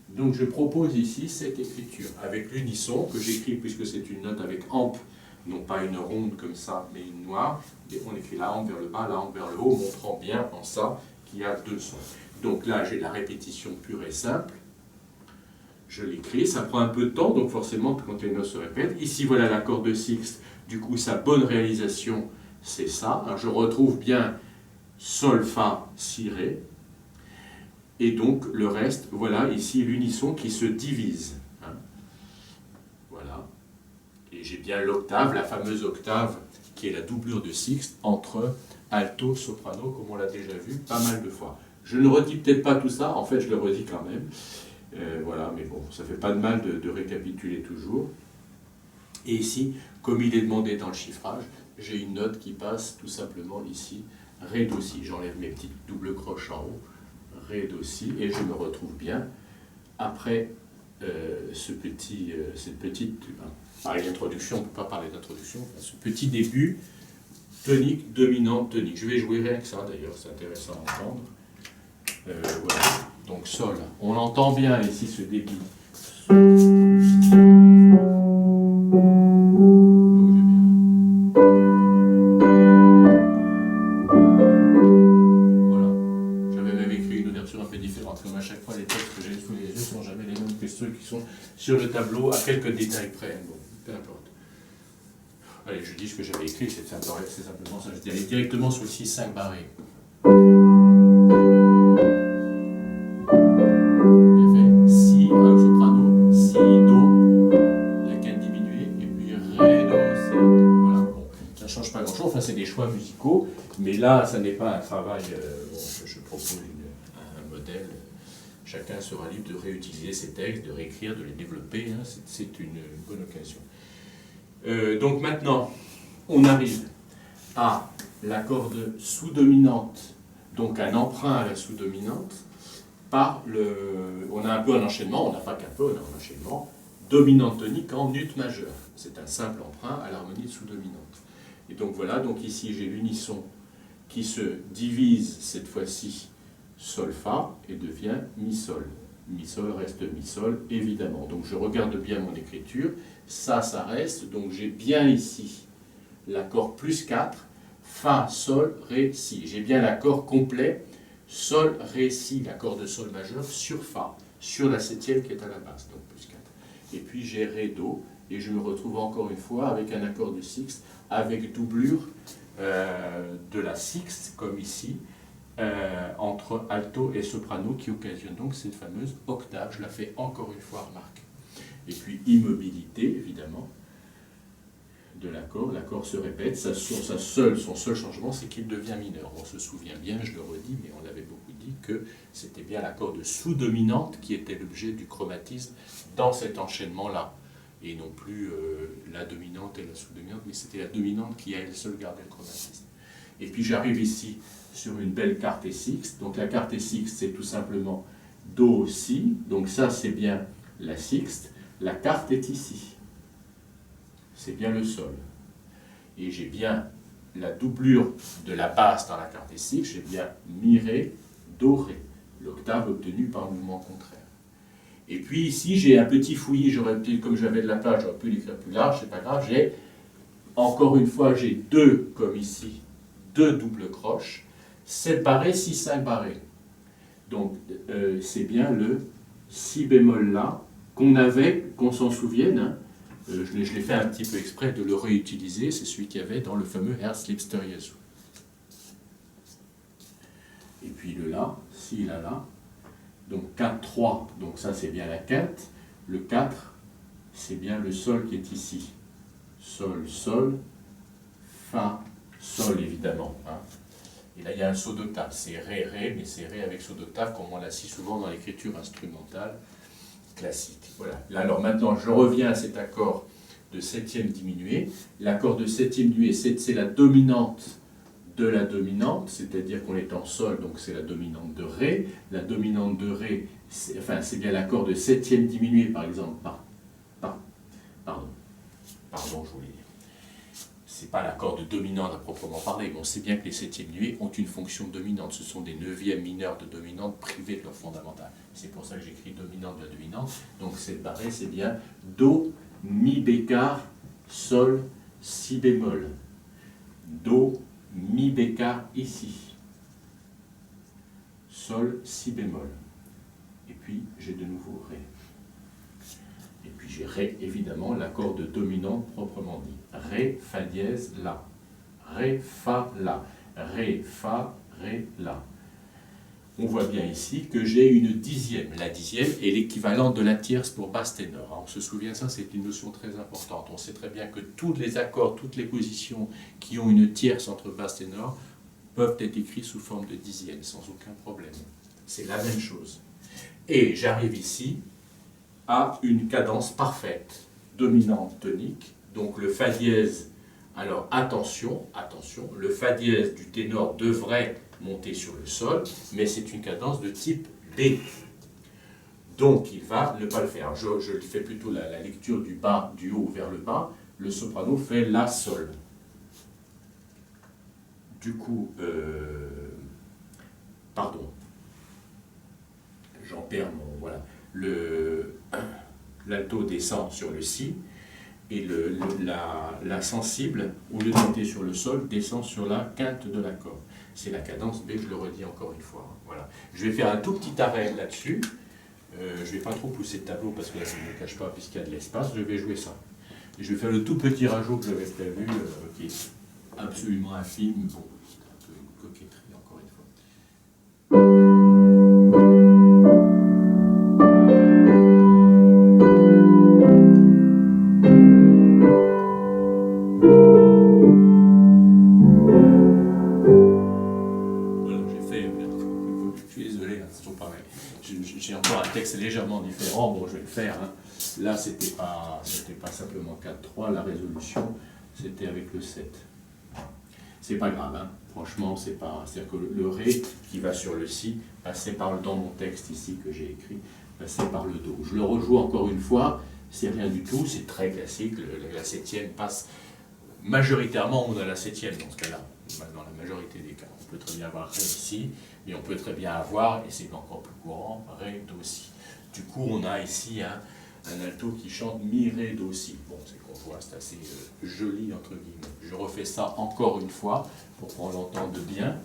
Donc je propose ici cette écriture avec l'unisson que j'écris puisque c'est une note avec amp, non pas une ronde comme ça, mais une noire. Et on écrit la amp vers le bas, la amp vers le haut, montrant bien en ça qu'il y a deux sons. Donc là j'ai la répétition pure et simple. Je l'écris, ça prend un peu de temps, donc forcément quand les notes se répètent. Ici voilà l'accord de sixte, du coup sa bonne réalisation c'est ça. Alors, je retrouve bien sol, fa, si, ré. Et donc le reste, voilà ici l'unisson qui se divise. Hein. Voilà. Et j'ai bien l'octave, la fameuse octave qui est la doublure de sixte entre alto, soprano, comme on l'a déjà vu pas mal de fois. Je ne redis peut-être pas tout ça, en fait je le redis quand même. Voilà, mais bon, ça ne fait pas de mal de récapituler toujours. Et ici, comme il est demandé dans le chiffrage, j'ai une note qui passe tout simplement ici, ré, do, si. J'enlève mes petites doubles croches en haut. Ré, do, si, et je me retrouve bien après cette petite, pareil d'introduction, on ne peut pas parler d'introduction, enfin, ce petit début, tonique, dominante, tonique. Je vais jouer rien que ça d'ailleurs, c'est intéressant à entendre. Voilà, donc sol, on entend bien ici ce débit. Comme à chaque fois, les textes que j'ai sous les yeux ne sont jamais les mêmes que ceux qui sont sur le tableau, à quelques détails près. Bon, peu importe. Allez, je dis ce que j'avais écrit, c'est simplement ça. Je vais aller directement sur le 6-5 barré. Bien fait. Si, au soprano, si, do, la quinte diminuée, et puis ré, do, si. Voilà, bon, ça ne change pas grand-chose. Enfin, c'est des choix musicaux, mais là, ça n'est pas un travail. Bon, je propose un modèle. Chacun sera libre de réutiliser ces textes, de réécrire, de les développer. Hein, c'est une bonne occasion. Donc maintenant, on arrive à l'accord de sous-dominante, donc un emprunt à la sous-dominante, par on a un peu un enchaînement, on n'a pas qu'un peu, on a un enchaînement, dominante tonique en ut majeur. C'est un simple emprunt à l'harmonie de sous-dominante. Et donc voilà, donc ici j'ai l'unisson qui se divise cette fois-ci sol, fa, et devient mi, sol. Mi, sol reste mi, sol, évidemment. Donc je regarde bien mon écriture, ça reste, donc j'ai bien ici l'accord plus 4, fa, sol, ré, si. J'ai bien l'accord complet, sol, ré, si, l'accord de sol majeur sur fa, sur la septième qui est à la basse, donc plus 4. Et puis j'ai ré, do, et je me retrouve encore une fois avec un accord de sixte, avec doublure de la sixte, comme ici, entre alto et soprano qui occasionne donc cette fameuse octave. Je la fais encore une fois remarquer. Et puis immobilité, évidemment, de l'accord. L'accord se répète. Son seul changement, c'est qu'il devient mineur. On se souvient bien, je le redis, mais on avait beaucoup dit que c'était bien l'accord de sous-dominante qui était l'objet du chromatisme dans cet enchaînement-là. Et non plus la dominante et la sous-dominante, mais c'était la dominante qui a elle seule gardé le chromatisme. Et puis j'arrive ici sur une belle carte sixte. Donc la carte sixte, c'est tout simplement do, si. Donc ça, c'est bien la sixte. La carte est ici. C'est bien le sol. Et j'ai bien la doublure de la basse dans la carte sixte. J'ai bien mi, ré, do, ré. L'octave obtenue par le mouvement contraire. Et puis ici, j'ai un petit fouillis. Comme j'avais de la place, j'aurais pu l'écrire plus large, c'est pas grave. Encore une fois, j'ai deux, comme ici, deux doubles croches. 7 barrés, 6, 5 barrés. Donc, c'est bien le si bémol là, qu'on s'en souvienne. Hein. Je l'ai fait un petit peu exprès de le réutiliser. C'est celui qu'il y avait dans le fameux Herzliebster Jesu. Et puis le la, si, la, la. Donc 4, 3. Donc ça, c'est bien la quinte. Le 4, c'est bien le sol qui est ici. Sol, sol, fa, sol, évidemment. Hein. Et là, il y a un saut d'octave. C'est ré, ré, mais c'est ré avec saut d'octave, comme on l'a si souvent dans l'écriture instrumentale classique. Voilà. Là, alors maintenant, je reviens à cet accord de septième diminué. L'accord de septième diminué, c'est la dominante de la dominante, c'est-à-dire qu'on est en sol, donc c'est la dominante de Ré. La dominante de Ré, c'est bien l'accord de septième diminué, par exemple. Pardon, je voulais dire. C'est pas l'accord de dominante à proprement parler, mais on sait bien que les septièmes diminués ont une fonction dominante. Ce sont des neuvièmes mineurs de dominante privés de leur fondamentale. C'est pour ça que j'écris dominante de la dominante. Donc cette barrée, c'est bien Do, Mi bécard, Sol, Si bémol. Do, Mi bécard ici. Sol, Si bémol. Et puis j'ai de nouveau Ré. Et puis j'ai Ré, évidemment, l'accord de dominante proprement dit. Ré, Fa dièse, La. Ré, Fa, La. Ré, Fa, Ré, La. On voit bien ici que j'ai une dixième. La dixième est l'équivalent de la tierce pour basse ténor. On se souvient, ça c'est une notion très importante. On sait très bien que tous les accords, toutes les positions qui ont une tierce entre basse ténor peuvent être écrites sous forme de dixième, sans aucun problème. C'est la même chose. Et j'arrive ici à une cadence parfaite, dominante tonique. Donc le Fa dièse, alors attention, le Fa dièse du ténor devrait monter sur le sol, mais c'est une cadence de type B. Donc il va ne pas le faire. Je fais plutôt la lecture du bas, du haut vers le bas. Le soprano fait La Sol. Du coup, pardon, j'en perds mon... Voilà. L'alto descend sur le Si, et la sensible, au lieu de monter sur le sol, descend sur la quinte de l'accord. C'est la cadence B, je le redis encore une fois. Voilà. Je vais faire un tout petit arrêt là-dessus. Je ne vais pas trop pousser le tableau parce que là, ça ne me cache pas puisqu'il y a de l'espace. Je vais jouer ça. Et je vais faire le tout petit rajout que j'avais prévu, qui est absolument infime. Bon, c'est un peu une coquetterie encore une fois. J'ai encore un texte légèrement différent, bon je vais le faire. Hein. Là c'était pas simplement 4-3, la résolution c'était avec le 7. C'est pas grave, hein. Franchement c'est pas. C'est-à-dire que le Ré qui va sur le Si, passait dans mon texte ici que j'ai écrit, passait par le Do. Je le rejoue encore une fois, c'est rien du tout, c'est très classique, la septième passe majoritairement on a la septième dans ce cas-là, dans la majorité des cas. On peut très bien avoir Ré ici, mais on peut très bien avoir, et c'est encore plus courant, Ré, Do, Si. Du coup, on a ici un alto qui chante Mi, Ré, Do, Si. Bon, c'est qu'on voit, c'est assez joli, entre guillemets. Je refais ça encore une fois, pour qu'on l'entende bien.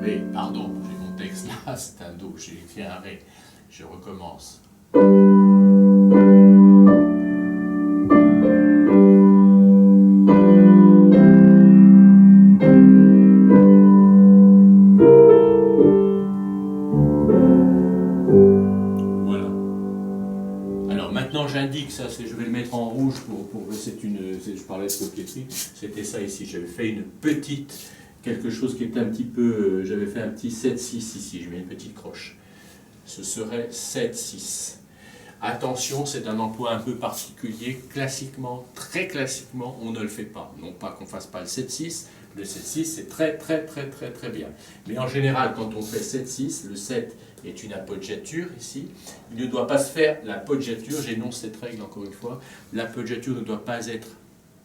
Oui, pardon, j'ai mon texte là, c'est un Do, j'ai écrit un Ré. Je recommence. J'indique ça, je vais le mettre en rouge je parlais de coquetterie, c'était ça ici, j'avais fait une petite, quelque chose qui était un petit peu, j'avais fait un petit 7-6 ici, je mets une petite croche, ce serait 7-6. Attention, c'est un emploi un peu particulier, classiquement, très classiquement, on ne le fait pas, non pas qu'on ne fasse pas le 7-6, le 7-6 c'est très bien, mais en général quand on fait 7-6, le 7 est une appoggiature ici, il ne doit pas se faire l'appoggiature, j'énonce cette règle encore une fois, l'appoggiature ne doit pas être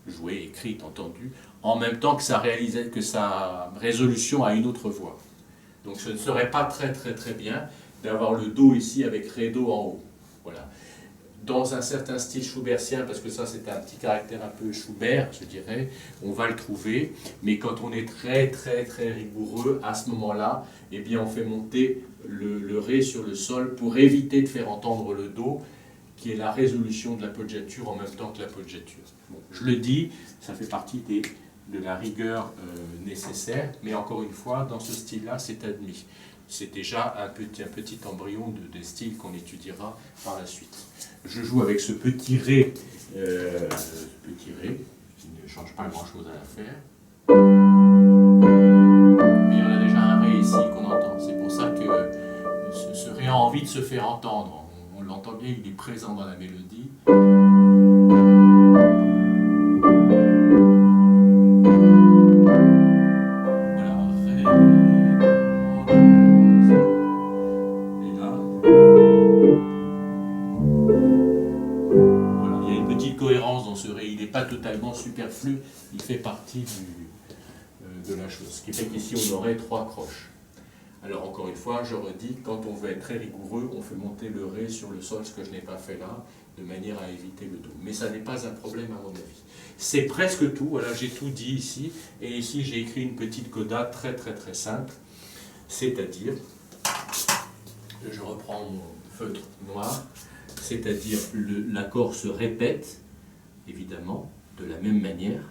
jouée, écrite, entendue, en même temps que sa résolution à une autre voix. Donc ce ne serait pas très bien d'avoir le Do ici avec Ré, Do en haut. Voilà. Dans un certain style schubertien, parce que ça c'est un petit caractère un peu Schubert, je dirais, on va le trouver, mais quand on est très rigoureux, à ce moment-là, eh bien on fait monter le Ré sur le sol pour éviter de faire entendre le Do, qui est la résolution de l'appoggiature en même temps que l'appoggiature. Bon, je le dis, ça fait partie de la rigueur nécessaire, mais encore une fois, dans ce style-là, c'est admis. C'est déjà un petit embryon des styles qu'on étudiera par la suite. Je joue avec ce petit Ré qui ne change pas grand-chose à l'affaire. Mais on a déjà un Ré ici qu'on entend. C'est pour ça que ce Ré a envie de se faire entendre. On l'entend bien, il est présent dans la mélodie. Voilà, Ré, et là. Voilà, il y a une petite cohérence dans ce Ré, il n'est pas totalement superflu, il fait partie de la chose. Ce qui fait qu'ici on aurait 3 croches. Alors encore une fois, je redis, quand on veut être très rigoureux, on fait monter le Ré sur le sol, ce que je n'ai pas fait là, de manière à éviter le Do. Mais ça n'est pas un problème à mon avis. C'est presque tout, voilà, j'ai tout dit ici, et ici j'ai écrit une petite coda très très très simple, c'est-à-dire, je reprends mon feutre noir, c'est-à-dire l'accord se répète, évidemment, de la même manière,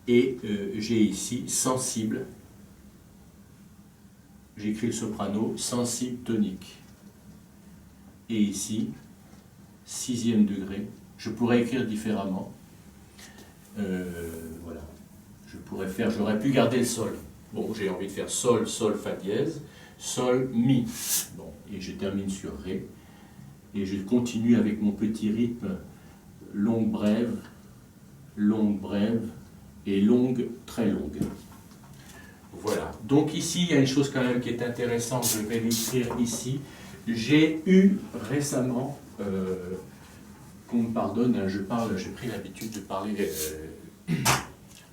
et j'ai ici sensible. J'écris le soprano, sensible, tonique. Et ici, 6e degré. Je pourrais écrire différemment. Voilà. J'aurais pu garder le sol. Bon, j'ai envie de faire sol, sol, fa dièse, sol, mi. Bon, et je termine sur ré. Et je continue avec mon petit rythme longue, brève, et longue, très longue. Voilà. Donc ici, il y a une chose quand même qui est intéressante, je vais l'écrire ici. J'ai eu récemment, qu'on me pardonne, j'ai pris l'habitude de parler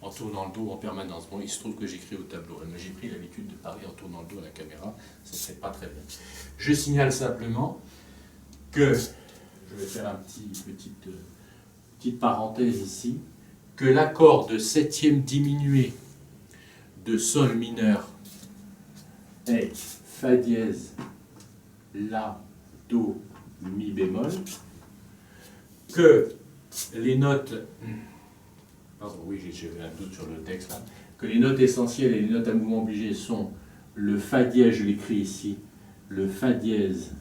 en tournant le dos en permanence. Bon, il se trouve que j'écris au tableau, mais j'ai pris l'habitude de parler en tournant le dos à la caméra, ça ne serait pas très bien. Je signale simplement que, je vais faire une petite parenthèse ici, que l'accord de 7e diminué de sol mineur est fa dièse, la, do, mi bémol, que les notes, pardon, oui, j'avais un doute sur le texte là, que les notes essentielles et les notes à mouvement obligé sont le fa dièse, je l'écris ici, le fa dièse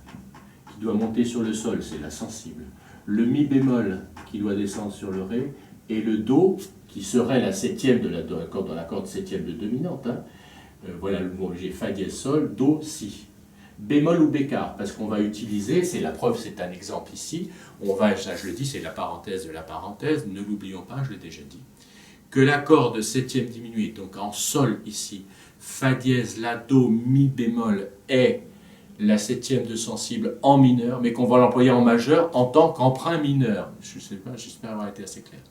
qui doit monter sur le sol, c'est la sensible, le mi bémol qui doit descendre sur le ré, et le do qui serait la 7e de l'accord dans l'accord de 7e de dominante. Hein. Voilà le mouvement obligé, fa dièse, sol, do, si. Bémol ou bécard, parce qu'on va utiliser, c'est la preuve, c'est un exemple ici, on va, ça je le dis, c'est la parenthèse de la parenthèse, ne l'oublions pas, je l'ai déjà dit, que l'accord de 7e diminué, donc en sol ici, fa dièse, la, do, mi bémol est la 7e de sensible en mineur, mais qu'on va l'employer en majeur en tant qu'emprunt mineur. Je ne sais pas, j'espère avoir été assez clair.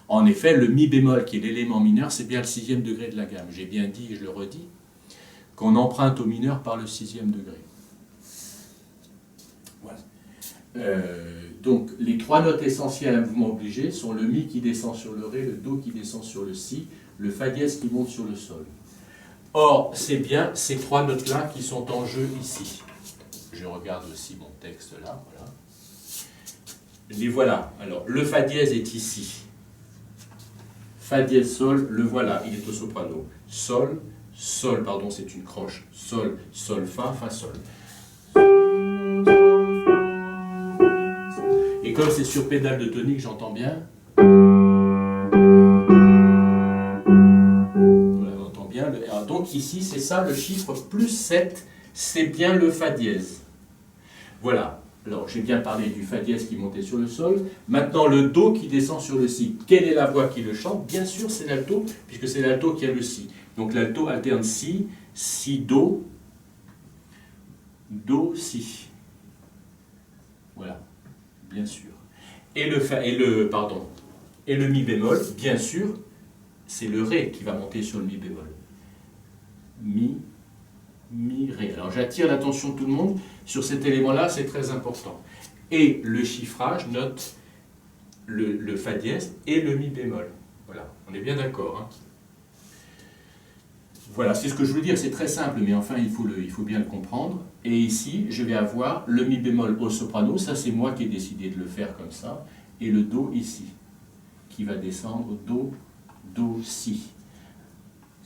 En effet, le mi bémol, qui est l'élément mineur, c'est bien le 6e degré de la gamme. J'ai bien dit, et je le redis, qu'on emprunte au mineur par le 6e degré. Voilà. Donc, les 3 notes essentielles à mouvement obligé sont le mi qui descend sur le ré, le do qui descend sur le si, le fa dièse qui monte sur le sol. Or, c'est bien ces 3 notes-là qui sont en jeu ici. Je regarde aussi mon texte là, voilà. Les voilà. Alors, le fa dièse est ici. Fa dièse, sol, le voilà, il est au soprano. Sol, sol, pardon, c'est une croche. Sol, sol, fa, fa, sol. Et comme c'est sur pédale de tonique, j'entends bien. Voilà, on entend bien. Donc ici, c'est ça, le chiffre plus 7, c'est bien le fa dièse. Voilà. Alors, j'ai bien parlé du fa dièse qui montait sur le sol. Maintenant, le do qui descend sur le si. Quelle est la voix qui le chante? Bien sûr, c'est l'alto, puisque c'est l'alto qui a le si. Donc, l'alto alterne si, si, do, si. Voilà, bien sûr. Et le mi bémol, bien sûr, c'est le ré qui va monter sur le mi bémol. Mi, ré. Alors, j'attire l'attention de tout le monde sur cet élément-là, c'est très important. Et le chiffrage note le fa dièse et le mi bémol. Voilà, on est bien d'accord. Hein. Voilà, c'est ce que je veux dire, c'est très simple, mais enfin, il faut bien le comprendre. Et ici, je vais avoir le mi bémol au soprano, ça c'est moi qui ai décidé de le faire comme ça, et le do ici, qui va descendre do, si.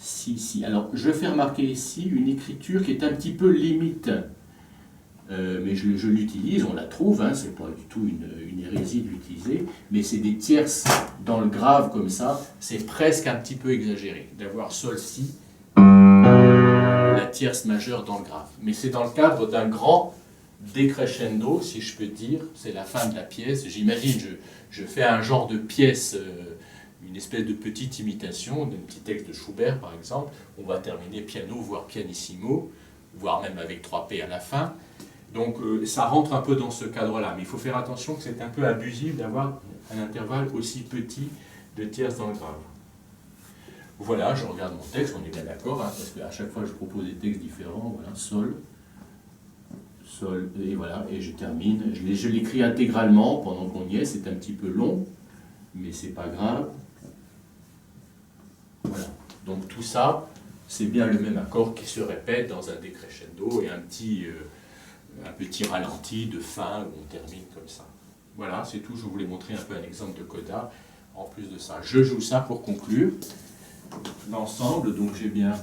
Si. Alors, je fais remarquer ici une écriture qui est un petit peu limite. Mais je l'utilise, on la trouve, hein, c'est pas du tout une hérésie de l'utiliser, mais c'est des tierces dans le grave comme ça, c'est presque un petit peu exagéré d'avoir sol, si, la tierce majeure dans le grave. Mais c'est dans le cadre d'un grand décrescendo, si je peux dire, c'est la fin de la pièce. J'imagine, je fais un genre de pièce, une espèce de petite imitation d'un petit texte de Schubert par exemple. On va terminer piano, voire pianissimo, voire même avec 3P à la fin. Donc ça rentre un peu dans ce cadre-là, mais il faut faire attention que c'est un peu abusif d'avoir un intervalle aussi petit de tierces dans le grave. Voilà, je regarde mon texte, on est bien d'accord, hein, parce qu'à chaque fois je propose des textes différents, voilà, sol, sol, et voilà, et je termine. Je l'écris intégralement pendant qu'on y est, c'est un petit peu long, mais c'est pas grave. Voilà, donc tout ça, c'est bien le même accord qui se répète dans un décrescendo et un petit ralenti de fin où on termine comme ça. Voilà, c'est tout, je voulais montrer un peu un exemple de coda en plus de ça. Je joue ça pour conclure. L'ensemble, donc j'ai bien...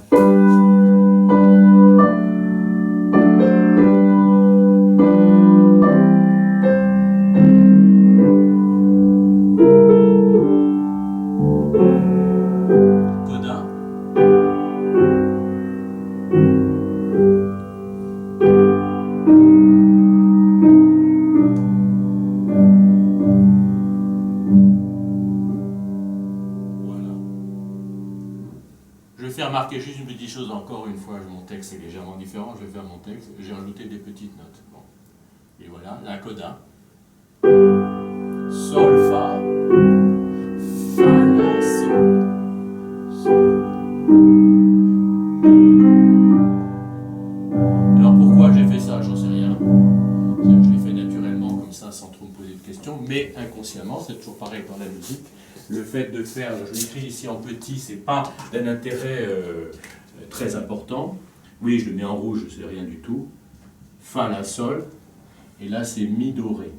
Coda. Je vais faire remarquer juste une petite chose encore une fois, mon texte est légèrement différent, je vais faire mon texte, j'ai rajouté des petites notes. Bon. Et voilà, la coda. Sol, fa, fa, la, sol, sol, mi. Alors pourquoi j'ai fait ça, j'en sais rien. Je l'ai fait naturellement comme ça sans trop me poser de questions, mais inconsciemment, c'est toujours pareil dans la musique. Le fait de faire, je l'écris ici en petit, c'est pas d'un intérêt très important. Oui, je le mets en rouge, c'est rien du tout. Fa, la, sol, et là c'est mi, do, ré.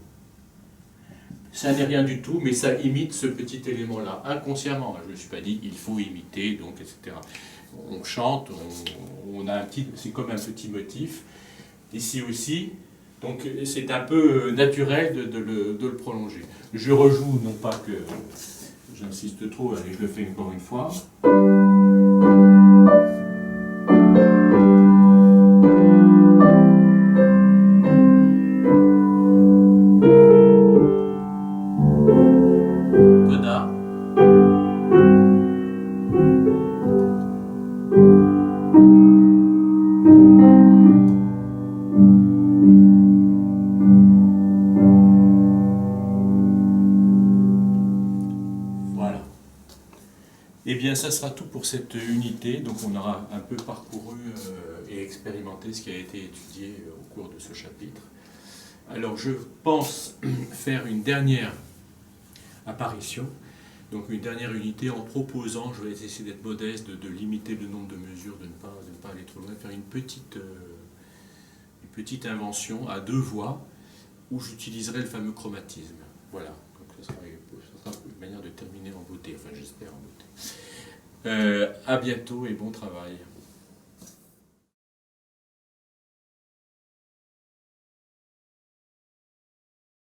Ça n'est rien du tout, mais ça imite ce petit élément-là, inconsciemment. Je ne me suis pas dit, il faut imiter, donc, etc. On chante, on a un petit, c'est comme un petit motif. Ici aussi, donc c'est un peu naturel de le prolonger. Je rejoue, non pas que j'insiste trop, allez, je le fais encore une fois. Coda. Voilà. Eh bien, ça sera tout pour cette unité. Donc, on aura un peu parcouru et expérimenté ce qui a été étudié au cours de ce chapitre. Alors, je pense faire une dernière apparition, donc une dernière unité en proposant, je vais essayer d'être modeste, de limiter le nombre de mesures, de ne pas aller trop loin, faire une petite invention à 2 voix où j'utiliserai le fameux chromatisme. Voilà, donc ça sera une manière de terminer en beauté, enfin j'espère en beauté. À bientôt et bon travail.